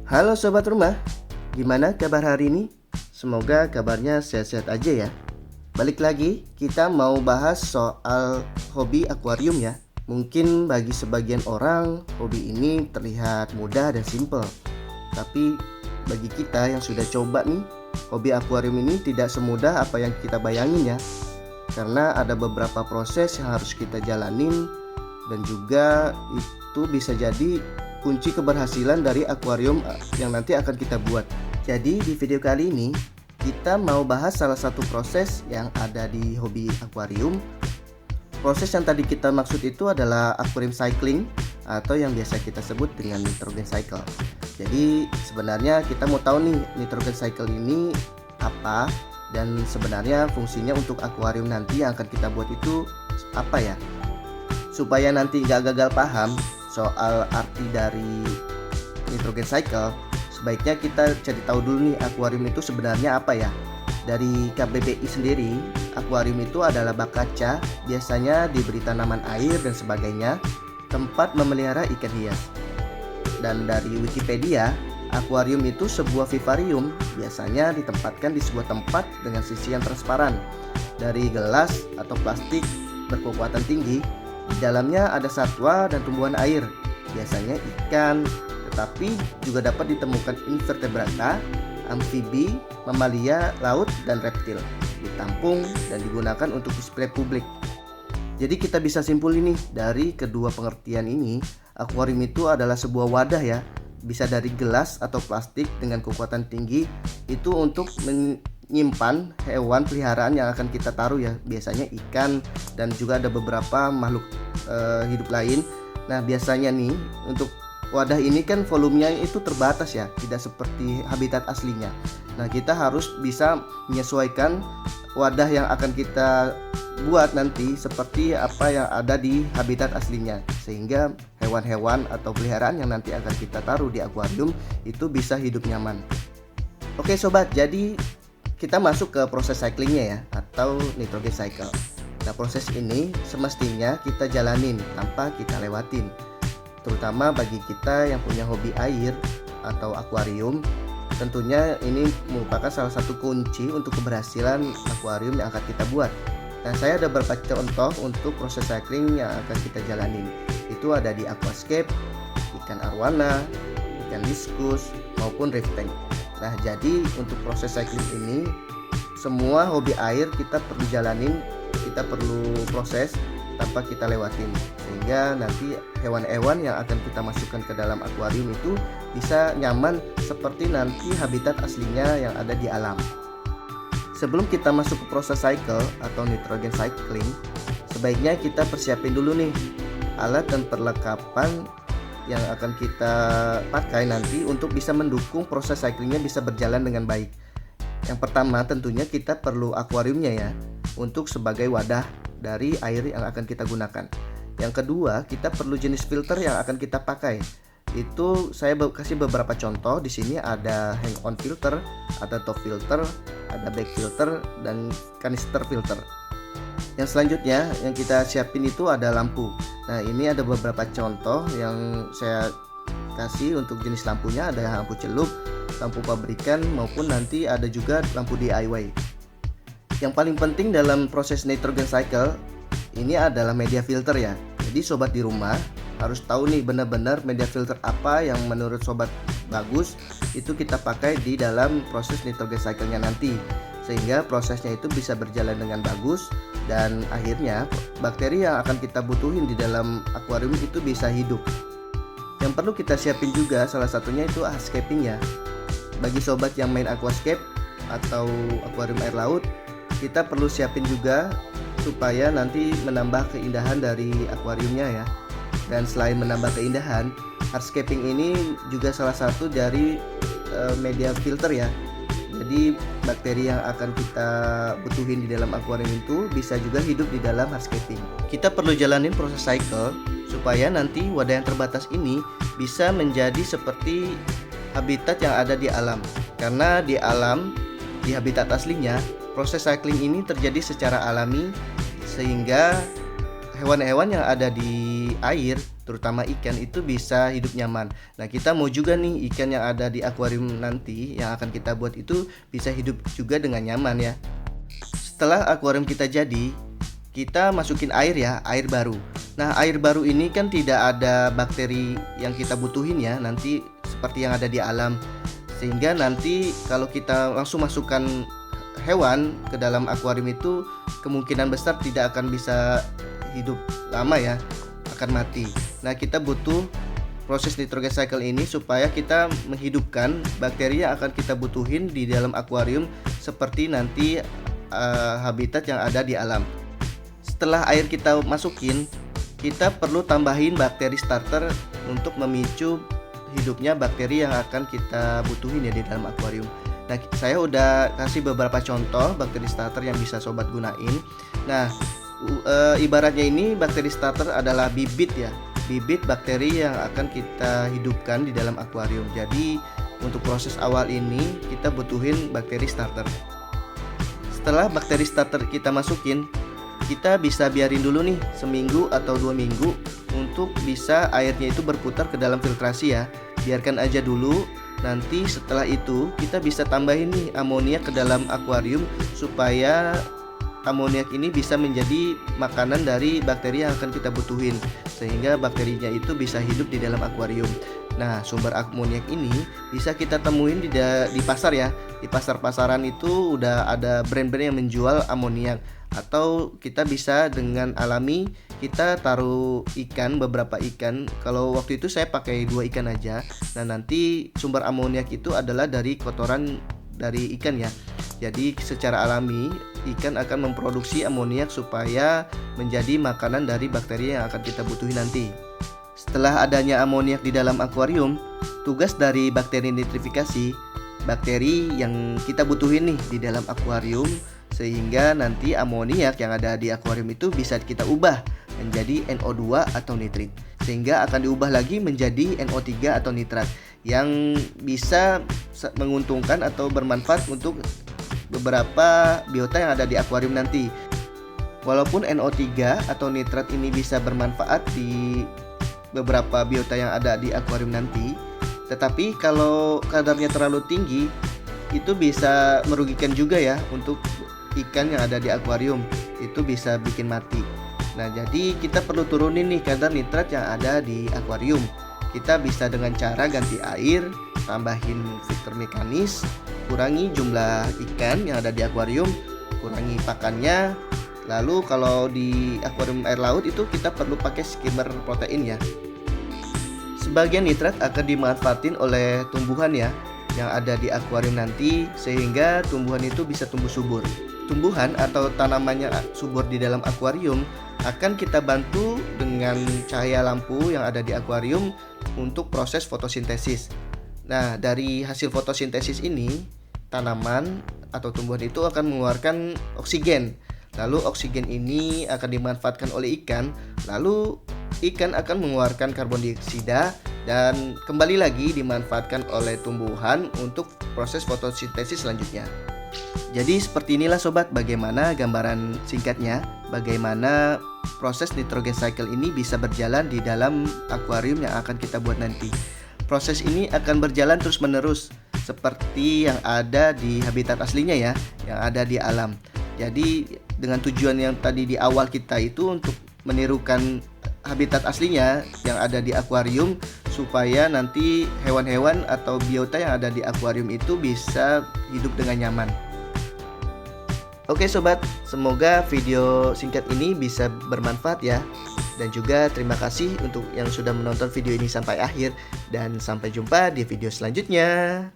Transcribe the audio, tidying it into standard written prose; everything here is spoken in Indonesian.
Halo sobat rumah, gimana kabar hari ini? Semoga kabarnya sehat-sehat aja ya. Balik lagi, kita mau bahas soal hobi akuarium ya. Mungkin bagi sebagian orang, hobi ini terlihat mudah dan simple. Tapi bagi kita yang sudah coba nih, hobi akuarium ini tidak semudah apa yang kita bayangin ya. Karena ada beberapa proses yang harus kita jalanin, dan juga itu bisa jadi kunci keberhasilan dari akuarium yang nanti akan kita buat. Jadi di video kali ini kita mau bahas salah satu proses yang ada di hobi akuarium. Proses yang tadi kita maksud itu adalah aquarium cycling atau yang biasa kita sebut dengan nitrogen cycle. Jadi sebenarnya kita mau tahu nih nitrogen cycle ini apa, dan sebenarnya fungsinya untuk akuarium nanti yang akan kita buat itu apa ya. Supaya nanti gak gagal paham soal arti dari nitrogen cycle, sebaiknya kita cari tahu dulu nih akuarium itu sebenarnya apa ya. Dari KBBI sendiri, akuarium itu adalah bak kaca, biasanya diberi tanaman air dan sebagainya, tempat memelihara ikan hias. Dan dari Wikipedia, akuarium itu sebuah vivarium, biasanya ditempatkan di sebuah tempat dengan sisi yang transparan, dari gelas atau plastik berkekuatan tinggi. Di dalamnya ada satwa dan tumbuhan air, biasanya ikan, tetapi juga dapat ditemukan invertebrata, amfibi, mamalia laut, dan reptil. Ditampung dan digunakan untuk display publik. Jadi kita bisa simpulin nih dari kedua pengertian ini, akuarium itu adalah sebuah wadah ya, bisa dari gelas atau plastik dengan kekuatan tinggi, itu untuk menyimpan hewan peliharaan yang akan kita taruh ya, biasanya ikan dan juga ada beberapa makhluk hidup lain. Nah biasanya nih untuk wadah ini kan volumenya itu terbatas ya, tidak seperti habitat aslinya. Nah kita harus bisa menyesuaikan wadah yang akan kita buat nanti seperti apa yang ada di habitat aslinya, sehingga hewan-hewan atau peliharaan yang nanti akan kita taruh di akuarium itu bisa hidup nyaman. Oke sobat, jadi kita masuk ke proses cyclingnya ya, atau nitrogen cycle. Nah proses ini semestinya kita jalanin tanpa kita lewatin, terutama bagi kita yang punya hobi air atau akuarium. Tentunya ini merupakan salah satu kunci untuk keberhasilan akuarium yang akan kita buat. Nah saya ada beberapa contoh untuk proses cycling yang akan kita jalanin. Itu ada di aquascape, ikan arwana, ikan diskus, maupun reef tank. Nah jadi untuk proses cycling ini, semua hobi air kita perlu jalanin, kita perlu proses tanpa kita lewatin, sehingga nanti hewan-hewan yang akan kita masukkan ke dalam akuarium itu bisa nyaman seperti nanti habitat aslinya yang ada di alam. Sebelum kita masuk ke proses cycle atau nitrogen cycling, sebaiknya kita persiapin dulu nih alat dan perlengkapan yang akan kita pakai nanti untuk bisa mendukung proses cyclingnya bisa berjalan dengan baik. Yang pertama tentunya kita perlu akuariumnya ya, untuk sebagai wadah dari air yang akan kita gunakan. Yang kedua, kita perlu jenis filter yang akan kita pakai. Itu saya kasih beberapa contoh. Di sini ada hang on filter, ada top filter, ada back filter, dan canister filter. Yang selanjutnya yang kita siapin itu ada lampu. Nah ini ada beberapa contoh yang saya kasih untuk jenis lampunya. Ada lampu celup, lampu pabrikan, maupun nanti ada juga lampu DIY. Yang paling penting dalam proses nitrogen cycle ini adalah media filter ya. Jadi sobat di rumah harus tahu nih benar-benar media filter apa yang menurut sobat bagus, itu kita pakai di dalam proses nitrogen cycle-nya nanti, sehingga prosesnya itu bisa berjalan dengan bagus, dan akhirnya bakteri yang akan kita butuhin di dalam akuarium itu bisa hidup. Yang perlu kita siapin juga salah satunya itu hardscaping ya. Bagi sobat yang main aquascape atau akuarium air laut, kita perlu siapin juga supaya nanti menambah keindahan dari akuariumnya ya. Dan selain menambah keindahan, hardscaping ini juga salah satu dari media filter ya. Jadi bakteri yang akan kita butuhin di dalam akuarium itu bisa juga hidup di dalam hardscaping. Kita perlu jalanin proses cycle supaya nanti wadah yang terbatas ini bisa menjadi seperti habitat yang ada di alam. Karena di alam, di habitat aslinya, proses cycling ini terjadi secara alami, sehingga hewan-hewan yang ada di air terutama ikan itu bisa hidup nyaman. Nah, kita mau juga nih ikan yang ada di akuarium nanti yang akan kita buat itu bisa hidup juga dengan nyaman ya. Setelah akuarium kita jadi, kita masukin air ya, air baru. Nah, air baru ini kan tidak ada bakteri yang kita butuhin ya, nanti seperti yang ada di alam. Sehingga nanti kalau kita langsung masukkan hewan ke dalam akuarium itu kemungkinan besar tidak akan bisa hidup lama ya, akan mati. Nah, kita butuh proses nitrogen cycle ini supaya kita menghidupkan bakteri yang akan kita butuhin di dalam akuarium seperti nanti habitat yang ada di alam. Setelah air kita masukin, kita perlu tambahin bakteri starter untuk memicu hidupnya bakteri yang akan kita butuhin ya di dalam akuarium. Nah, saya udah kasih beberapa contoh bakteri starter yang bisa sobat gunain. Nah, ibaratnya ini bakteri starter adalah bibit ya, bibit bakteri yang akan kita hidupkan di dalam akuarium. Jadi untuk proses awal ini kita butuhin bakteri starter. Setelah bakteri starter kita masukin, kita bisa biarin dulu nih seminggu atau 2 minggu untuk bisa airnya itu berputar ke dalam filtrasi ya. Biarkan aja dulu. Nanti setelah itu kita bisa tambahin nih amoniak ke dalam akuarium supaya amoniak ini bisa menjadi makanan dari bakteri yang akan kita butuhin, sehingga bakterinya itu bisa hidup di dalam akuarium. Nah, sumber amoniak ini bisa kita temuin di pasar ya. Di pasar-pasaran itu udah ada brand-brand yang menjual amoniak. Atau kita bisa dengan alami, kita taruh ikan, beberapa ikan. Kalau waktu itu saya pakai 2 ikan aja. Nah, nanti sumber amoniak itu adalah dari kotoran dari ikan ya. Jadi secara alami ikan akan memproduksi amoniak supaya menjadi makanan dari bakteri yang akan kita butuhin nanti. Setelah adanya amoniak di dalam akuarium, tugas dari bakteri nitrifikasi, bakteri yang kita butuhin nih di dalam akuarium, sehingga nanti amoniak yang ada di akuarium itu bisa kita ubah menjadi NO2 atau nitrit, sehingga akan diubah lagi menjadi NO3 atau nitrat yang bisa menguntungkan atau bermanfaat untuk beberapa biota yang ada di akuarium nanti. Walaupun NO3 atau nitrat ini bisa bermanfaat di beberapa biota yang ada di akuarium nanti, tetapi kalau kadarnya terlalu tinggi itu bisa merugikan juga ya untuk ikan yang ada di akuarium, itu bisa bikin mati. Nah, jadi kita perlu turunin nih kadar nitrat yang ada di akuarium. Kita bisa dengan cara ganti air, tambahin filter mekanis, kurangi jumlah ikan yang ada di akuarium, kurangi pakannya. Lalu kalau di akuarium air laut itu kita perlu pakai skimmer protein ya. Sebagian nitrat akan dimanfaatin oleh tumbuhan ya yang ada di akuarium nanti, sehingga tumbuhan itu bisa tumbuh subur. Tumbuhan atau tanamannya subur di dalam akuarium akan kita bantu dengan cahaya lampu yang ada di akuarium untuk proses fotosintesis. Nah, dari hasil fotosintesis ini, tanaman atau tumbuhan itu akan mengeluarkan oksigen. Lalu oksigen ini akan dimanfaatkan oleh ikan, lalu ikan akan mengeluarkan karbon dioksida dan kembali lagi dimanfaatkan oleh tumbuhan untuk proses fotosintesis selanjutnya. Jadi seperti inilah sobat bagaimana gambaran singkatnya, bagaimana proses nitrogen cycle ini bisa berjalan di dalam akuarium yang akan kita buat nanti. Proses ini akan berjalan terus menerus seperti yang ada di habitat aslinya ya, yang ada di alam. Jadi dengan tujuan yang tadi di awal kita itu untuk menirukan habitat aslinya yang ada di akuarium supaya nanti hewan-hewan atau biota yang ada di akuarium itu bisa hidup dengan nyaman. Oke sobat, semoga video singkat ini bisa bermanfaat ya. Dan juga terima kasih untuk yang sudah menonton video ini sampai akhir. Dan sampai jumpa di video selanjutnya.